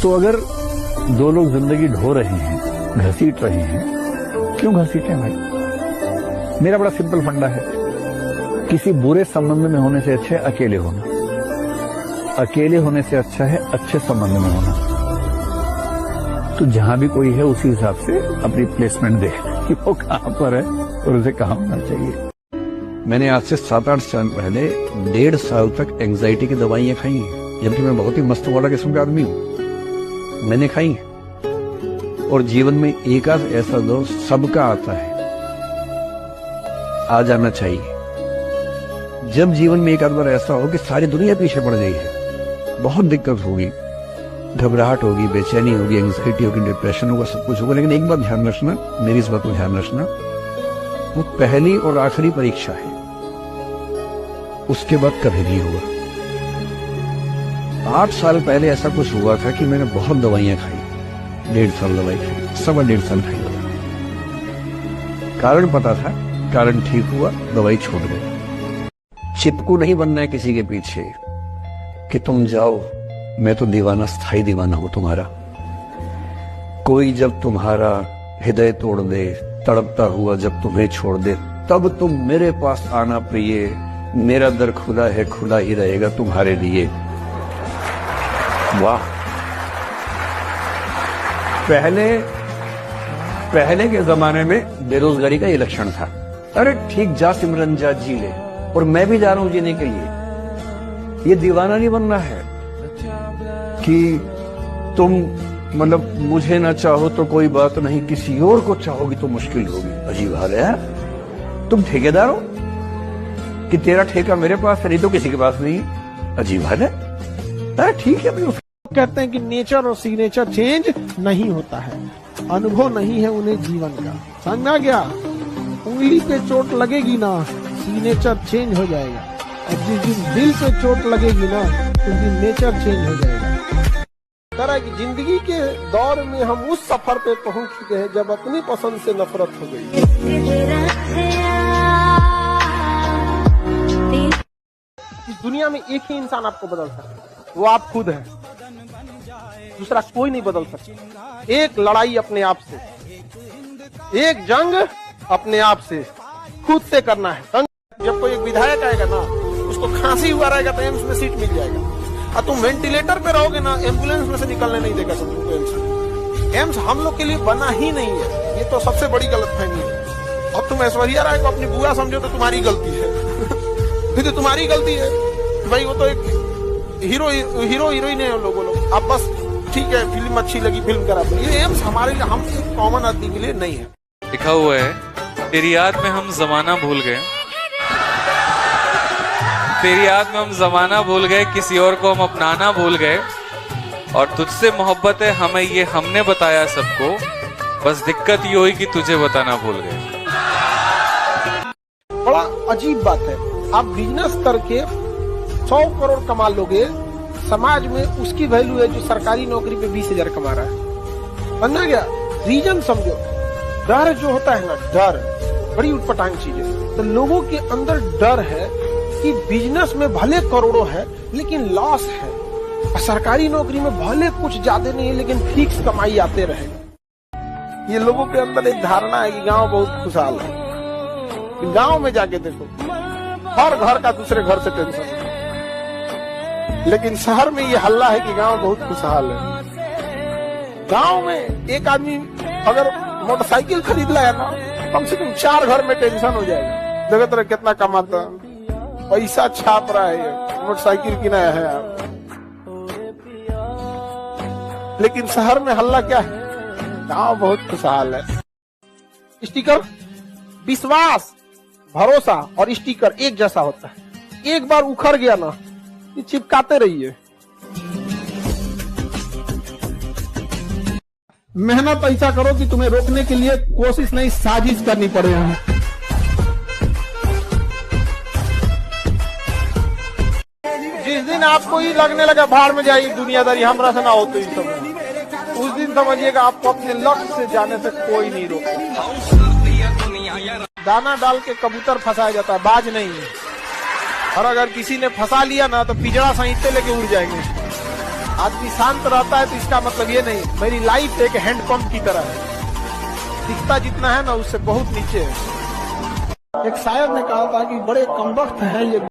तो अगर दो लोग जिंदगी ढो रहे हैं, घसीट रहे हैं, क्यों घसीटें भाई? मेरा बड़ा सिंपल फंडा है, किसी बुरे संबंध में होने से अच्छा है अकेले होना, अकेले होने से अच्छा है अच्छे संबंध में होना। तो जहां भी कोई है उसी हिसाब से अपनी प्लेसमेंट देख कि वो कहां पर है और उसे कहां होना चाहिए। मैंने आज से 7-8 साल पहले 1.5 साल तक एंजाइटी की दवाइयां खाई हैं, जबकि मैं बहुत ही मस्त वाला किस्म का आदमी हूं। मैंने खाई हैं और जीवन में एक आध ऐसा दौर सबका आता है, आ जाना चाहिए। जब जीवन में एक आध बार ऐसा हो कि सारी दुनिया पीछे पड़ गई है, बहुत दिक्कत होगी, घबराहट होगी, बेचैनी होगी, एंजाइटी होगी, डिप्रेशन होगा, सब कुछ होगा, लेकिन एक बात ध्यान रखना, मेरी इस बात को ध्यान रखना, वो पहली और आखिरी परीक्षा है, उसके बाद कभी नहीं होगा। 8 साल पहले ऐसा कुछ हुआ था कि मैंने बहुत दवाइयां खाई, 1.5 साल दवाई खाई, 1.5 साल खाई दवाई। कारण पता था, कारण ठीक हुआ, दवाई छोड़ गई। चिपकू नहीं बनना है किसी के पीछे कि तुम जाओ, मैं तो दीवाना, स्थायी दीवाना हूं तुम्हारा। कोई जब तुम्हारा हृदय तोड़ दे, तड़पता हुआ जब तुम्हें छोड़ दे, तब तुम मेरे पास आना प्रिय, मेरा दर खुला है, खुला ही रहेगा तुम्हारे लिए। वाह! पहले के जमाने में बेरोजगारी का ये लक्षण था, अरे ठीक जा सिमरन जा, जी ले, और मैं भी जा रहा हूं जीने के लिए। ये दीवाना नहीं बनना है कि तुम मतलब मुझे ना चाहो तो कोई बात नहीं, किसी और को चाहोगी तो मुश्किल होगी। अजीब हाल है यार, तुम ठेकेदार हो कि तेरा ठेका मेरे पास है, नहीं तो किसी के पास नहीं। अजीब हाल है। ठीक है भाई। कहते हैं कि नेचर और सिग्नेचर चेंज नहीं होता है, अनुभव नहीं है उन्हें जीवन का। समझा गया? उंगली पे चोट लगेगी ना, सिग्नेचर चेंज हो जाएगा, और जिस दिन दिल पे चोट लगेगी ना, उस दिन नेचर चेंज हो जाएगा। तरह की जिंदगी के दौर में हम उस सफर पे पहुंच चुके हैं जब अपनी पसंद से नफरत हो गई। इस दुनिया में एक ही इंसान आपको बदल सकता है, वो आप खुद हैं, दूसरा कोई नहीं बदल सकता। एक लड़ाई अपने आप से, एक जंग अपने आप से, खुद से करना है। जब कोई एक विधायक आएगा ना, उसको खांसी हुआ रहेगा तो एम्स में सीट मिल जाएगा, और तुम वेंटिलेटर पे रहोगे ना, एम्बुलेंस में से निकलने नहीं देगा तुमको। एम्स हम लोग के लिए बना ही नहीं है, ये तो सबसे बड़ी गलतफहमी है। अब तुम ऐश्वर्या राय को अपनी बुआ समझो तो तुम्हारी गलती है फिर तो तुम्हारी गलती है भाई, वो तो एक हीरो हीरोइन है लोगों लोग। अब बस ठीक है, फिल्म अच्छी लगी, फिल्म करा दो। ये एम्स हमारे लिए, हम कॉमन आदमी के लिए नहीं है। लिखा हुआ है, तेरी याद में हम जमाना भूल गए, तेरी याद में हम जमाना भूल गए, किसी और को हम अपनाना भूल गए, और तुझसे मोहब्बत है हमें ये हमने बताया सबको, बस दिक्कत ये हुई कि तुझे बताना भूल गए। बड़ा अजीब बात है, आप बिजनेस करके 100 करोड़ कमा लोगे, समाज में उसकी वैल्यू है जो सरकारी नौकरी पे 20,000 कमा रहा है। समझा गया? रीजन समझो। डर जो होता है ना, डर बड़ी उटपटांग चीज है। तो लोगों के अंदर डर है कि बिजनेस में भले करोड़ों है लेकिन लॉस है, और सरकारी नौकरी में भले कुछ ज्यादा नहीं है लेकिन फिक्स कमाई आते रहेगा। ये लोगों के अंदर एक धारणा है कि गांव बहुत खुशहाल है। गांव में जाके देखो, हर घर का दूसरे घर से टेंशन है, लेकिन शहर में ये हल्ला है कि गांव बहुत खुशहाल है। गांव में एक आदमी अगर मोटरसाइकिल खरीद लाया ना, कम से कम 4 घर में टेंशन हो जाएगा। देखो तेरा कितना कमाता, पैसा छाप रहा है, मोटरसाइकिल किनाया है आप। लेकिन शहर में हल्ला क्या है? गांव बहुत खुशहाल है। स्टिकर, विश्वास, भरोसा और स्टिकर एक जैसा होता है। एक बार उखड़ गया ना, ये चिपकाते रहिए। मेहनत ऐसा करो कि तुम्हें रोकने के लिए कोशिश नहीं, साजिश करनी पड़े। जिस दिन आपको ही लगने लगा भाड़ में जाइए दुनियादारी हमरा से ना होते ही सब, उस दिन समझिएगा आपको अपने लक्ष्य से जाने से कोई नहीं रोके। दाना डाल के कबूतर फंसाया जाता है, बाज नहीं है। और अगर किसी ने फंसा लिया ना तो पिंजरा सहित लेके उड़ जाएंगे। आदमी शांत रहता है तो इसका मतलब ये नहीं, मेरी लाइफ एक हैंडपंप की तरह है, दिखता जितना है ना उससे बहुत नीचे है। एक शायर ने कहा था कि बड़े कमबख्त हैं ये